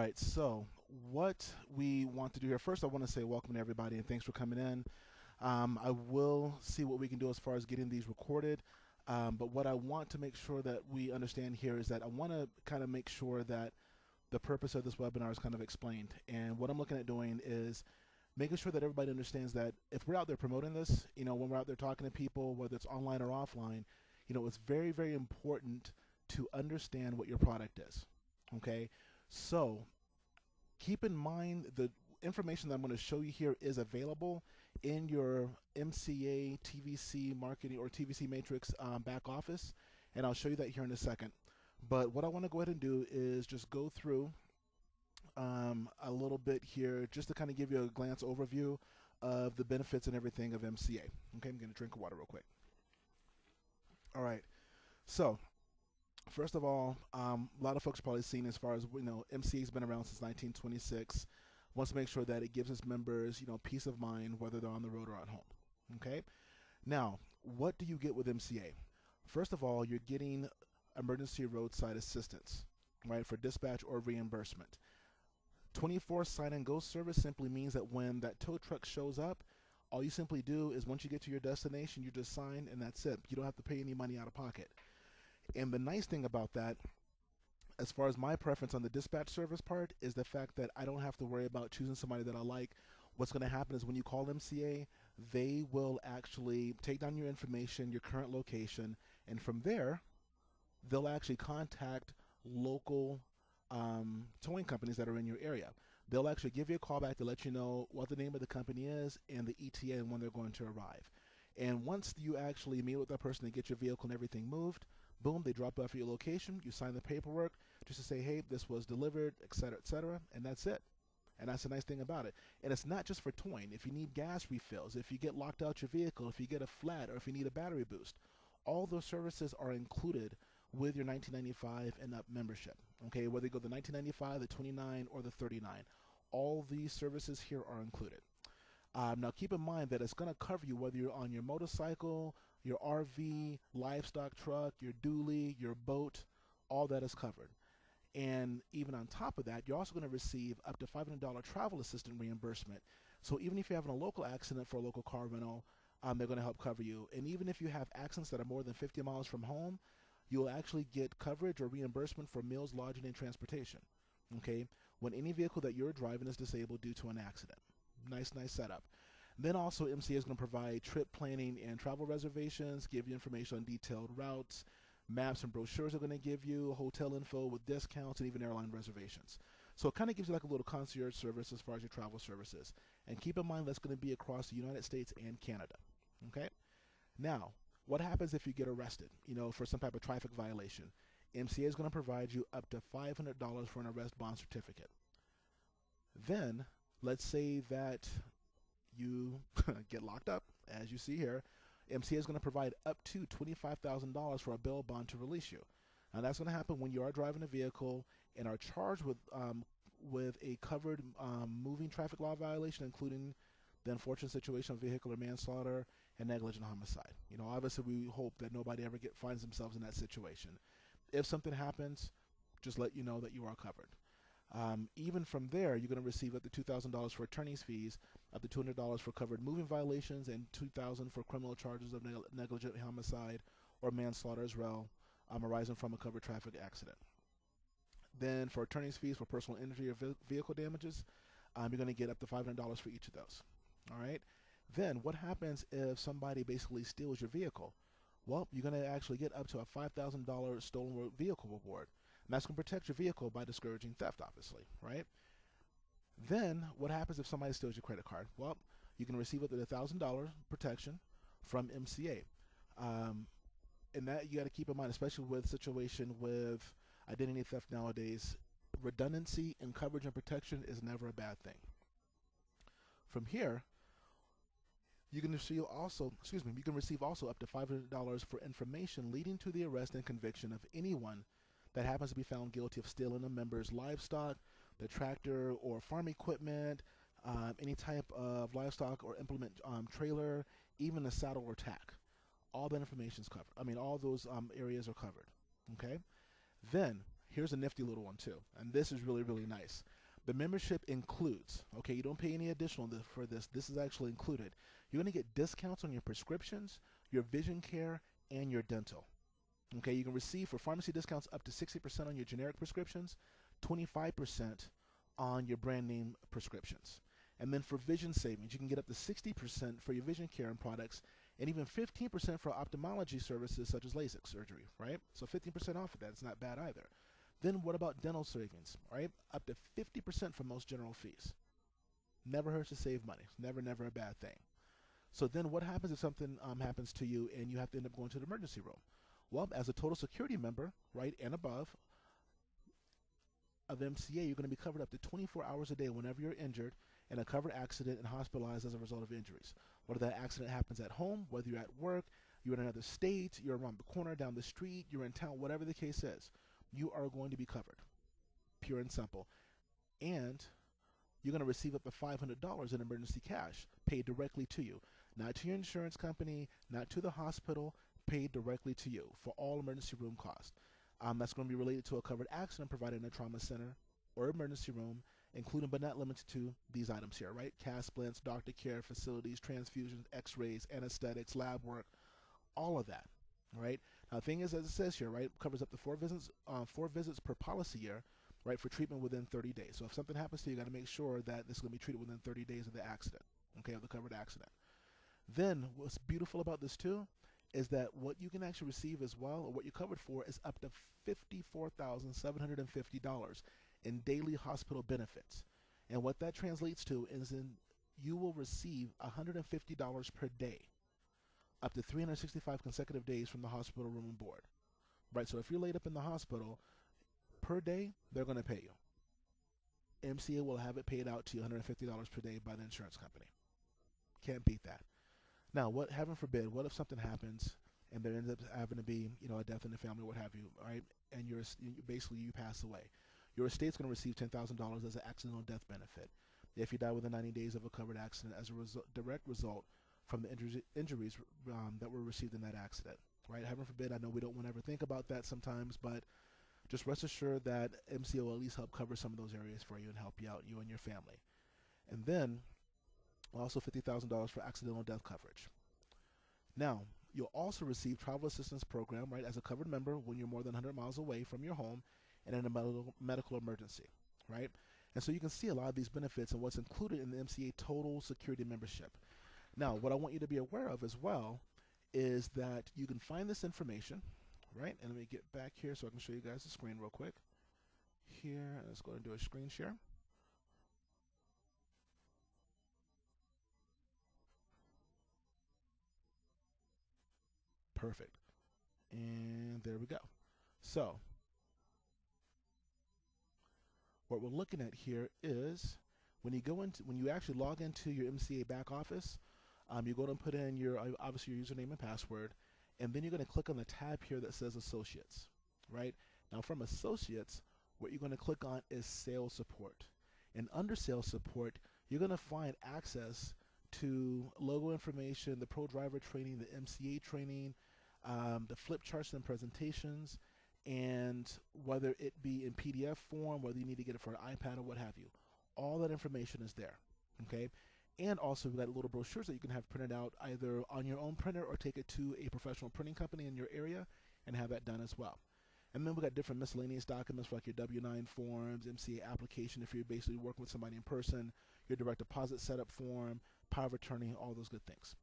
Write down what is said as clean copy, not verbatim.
right, so what we want to do here, first I want to say welcome to everybody and thanks for coming in. I will see what we can do as far as getting these recorded. But what I want to make sure that we understand here is that I want to kind of make sure that the purpose of this webinar is kind of explained. And what I'm looking at doing is making sure that everybody understands that if we're out there promoting this, when we're out there talking to people, whether it's online or offline, it's very, very important to understand what your product is. Okay, so keep in mind the information that I'm going to show you here is available in your MCA, TVC marketing or TVC matrix back office, and I'll show you that here in a second. But what I want to go ahead and do is just go through a little bit here just to kind of give you a glance overview of the benefits and everything of MCA. Okay, I'm going to drink water real quick. All right, so first of all, a lot of folks have probably seen as far as, MCA's been around since 1926. Wants to make sure that it gives its members, peace of mind, whether they're on the road or at home. Okay? Now, what do you get with MCA? First of all, you're getting emergency roadside assistance, right, for dispatch or reimbursement. 24 sign and go service simply means that when that tow truck shows up, all you simply do is once you get to your destination, you just sign and that's it. You don't have to pay any money out of pocket. And the nice thing about that, as far as my preference on the dispatch service part, is the fact that I don't have to worry about choosing somebody that I like. What's going to happen is when you call MCA, they will actually take down your information, your current location, and from there, they'll actually contact local towing companies that are in your area. They'll actually give you a call back to let you know what the name of the company is and the ETA and when they're going to arrive. And once you actually meet with that person to get your vehicle and everything moved, boom, they drop off at your location, you sign the paperwork just to say, hey, this was delivered, et cetera, and that's it. And that's the nice thing about it. And it's not just for towing. If you need gas refills, if you get locked out your vehicle, if you get a flat, or if you need a battery boost, all those services are included with your 1995 and up membership. Okay, whether you go the 1995, the 29, or the 39, all these services here are included. Now keep in mind that it's going to cover you whether you're on your motorcycle, your RV, livestock truck, your dually, your boat, all that is covered. And even on top of that, you're also going to receive up to $500 travel assistant reimbursement. So even if you're having a local accident for a local car rental, they're going to help cover you. And even if you have accidents that are more than 50 miles from home, you'll actually get coverage or reimbursement for meals, lodging, and transportation. Okay, when any vehicle that you're driving is disabled due to an accident. Nice setup. Then also MCA is going to provide trip planning and travel reservations, give you information on detailed routes, maps and brochures are going to give you, hotel info with discounts, and even airline reservations. So it kind of gives you like a little concierge service as far as your travel services. And keep in mind that's going to be across the United States and Canada. Okay? Now, what happens if you get arrested, for some type of traffic violation? MCA is going to provide you up to $500 for an arrest bond certificate. Then, let's say that you get locked up, as you see here. MCA is going to provide up to $25,000 for a bail bond to release you. Now that's going to happen when you are driving a vehicle and are charged with a covered moving traffic law violation, including the unfortunate situation of vehicular manslaughter and negligent homicide. Obviously we hope that nobody ever finds themselves in that situation. If something happens, just let you know that you are covered. Even from there, you're going to receive up to $2,000 for attorney's fees, up to $200 for covered moving violations, and $2,000 for criminal charges of negligent homicide or manslaughter as well, arising from a covered traffic accident. Then for attorney's fees for personal injury or vehicle damages, you're going to get up to $500 for each of those. All right. Then what happens if somebody basically steals your vehicle? Well, you're going to actually get up to a $5,000 stolen vehicle reward. And that's going to protect your vehicle by discouraging theft, obviously, right? Then, what happens if somebody steals your credit card? Well, you can receive up to $1,000 protection from MCA. And that you got to keep in mind, especially with situation with identity theft nowadays. Redundancy in coverage and protection is never a bad thing. From here, you can receive also up to $500 for information leading to the arrest and conviction of anyone that happens to be found guilty of stealing a member's livestock, the tractor or farm equipment, any type of livestock or implement trailer, even a saddle or tack. All that information is covered. All those areas are covered. Okay? Then, here's a nifty little one too, and this is really, really nice. The membership includes, okay, you don't pay any additional for this. This is actually included. You're going to get discounts on your prescriptions, your vision care, and your dental. Okay, you can receive for pharmacy discounts up to 60% on your generic prescriptions, 25% on your brand name prescriptions. And then for vision savings, you can get up to 60% for your vision care and products, and even 15% for ophthalmology services such as LASIK surgery, right? So 15% off of that. It's not bad either. Then what about dental savings, right? Up to 50% for most general fees. Never hurts to save money. Never, never a bad thing. So then what happens if something happens to you and you have to end up going to the emergency room? Well, as a total security member, right, and above of MCA, you're going to be covered up to 24 hours a day whenever you're injured in a covered accident and hospitalized as a result of injuries. Whether that accident happens at home, whether you're at work, you're in another state, you're around the corner, down the street, you're in town, whatever the case is, you are going to be covered, pure and simple. And you're going to receive up to $500 in emergency cash paid directly to you, not to your insurance company, not to the hospital, paid directly to you for all emergency room costs. That's going to be related to a covered accident provided in a trauma center or emergency room, including but not limited to these items here, right? Cast splints, doctor care, facilities, transfusions, x-rays, anesthetics, lab work, all of that, right? Now, the thing is, as it says here, right, covers up to 4 visits per policy year, right, for treatment within 30 days. So if something happens to you, you got to make sure that this is going to be treated within 30 days of the accident, okay, of the covered accident. Then what's beautiful about this too is that what you can actually receive as well, or what you're covered for, is up to $54,750 in daily hospital benefits. And what that translates to is you will receive $150 per day, up to 365 consecutive days from the hospital room and board. Right, so if you're laid up in the hospital, per day, they're going to pay you. MCA will have it paid out to you $150 per day by the insurance company. Can't beat that. Now, what, heaven forbid, what if something happens and there ends up having to be, a death in the family, what have you, right? And you pass away. Your estate's going to receive $10,000 as an accidental death benefit if you die within 90 days of a covered accident as a direct result from the injuries that were received in that accident, right? Heaven forbid, I know we don't want to ever think about that sometimes, but just rest assured that MCA will at least help cover some of those areas for you and help you out, you and your family. And then also $50,000 for accidental death coverage. Now, you'll also receive travel assistance program, right, as a covered member when you're more than 100 miles away from your home and in a medical emergency, right? And so you can see a lot of these benefits and what's included in the MCA total security membership. Now, what I want you to be aware of as well is that you can find this information, right? And let me get back here so I can show you guys the screen real quick. Here, let's go and do a screen share. Perfect. And there we go. So what we're looking at here is when you actually log into your MCA back office, you're going to put in obviously your username and password, and then you're going to click on the tab here that says Associates, right? Now from Associates, what you're going to click on is Sales Support. And under Sales Support, you're going to find access to logo information, the Pro Driver training, the MCA training, the flip charts and presentations, and whether it be in PDF form, whether you need to get it for an iPad or what have you. All that information is there, okay? And also we've got little brochures that you can have printed out either on your own printer or take it to a professional printing company in your area and have that done as well. And then we've got different miscellaneous documents for like your W-9 forms, MCA application if you're basically working with somebody in person, your direct deposit setup form, power of attorney, all those good things.